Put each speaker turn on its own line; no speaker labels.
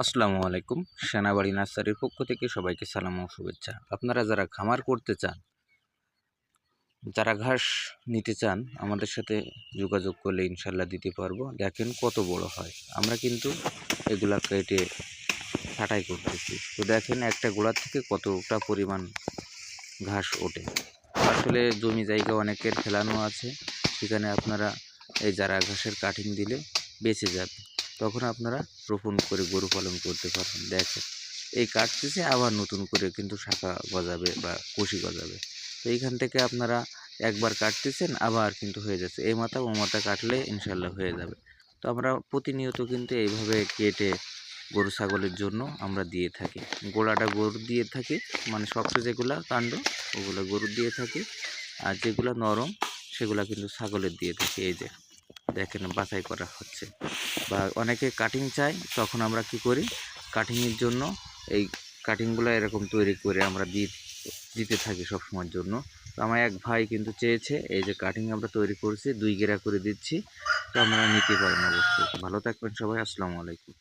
আসসালামু আলাইকুম। সেনাবাড়ি নার্সারির পক্ষ থেকে সবাইকে সালাম ও শুভেচ্ছা। আপনারা যারা খামার করতে চান, যারা ঘাস নিতে চান, আমাদের সাথে যোগাযোগ করলে ইনশাল্লাহ দিতে পারবো। দেখেন কত বড় হয়। আমরা কিন্তু এগুলা কেটে ছাঁটাই করতেছি। তো দেখেন একটা গোড়ার থেকে কতটা পরিমাণ ঘাস ওঠে। আসলে জমি জায়গা অনেকের ফেলানো আছে, সেখানে আপনারা এই চারা ঘাসের কাটিং দিলে বেঁচে যাবে। তখন আপনারা রোপণ করে গরু পালন করতে পারবেন। দেখেন এই কাটতেছে, আবার নতুন করে কিন্তু শাখা গজাবে বা কষি গজাবে। তো এইখান থেকে আপনারা একবার কাটতেছেন, আবার কিন্তু হয়ে যাচ্ছে। এই মাথা ও মাথা কাটলে ইনশাল্লাহ হয়ে যাবে। তো আমরা প্রতিনিয়ত কিন্তু এইভাবে কেটে গরু ছাগলের জন্য আমরা দিয়ে থাকি। গোড়াটা গরু দিয়ে থাকি, মানে শক্ত যেগুলা কাণ্ড ওগুলো গরু দিয়ে থাকি, আর যেগুলো নরম সেগুলো কিন্তু ছাগলের দিয়ে থাকি। এই যে দেখেন বাছাই করা হচ্ছে। বা অনেকে কাটিং চায়, তখন আমরা কি করি, কাটিংয়ের জন্য এই কাটিংগুলো এরকম তৈরি করে আমরা দিতে থাকি সবসময়ের জন্য। তো আমার এক ভাই কিন্তু চেয়েছে, এই যে কাটিং আমরা তৈরি করছি 2 গেরা করে দিচ্ছি। তো আমরা নিতে পারেন অবশ্যই। ভালো থাকবেন সবাই। আসসালামু আলাইকুম।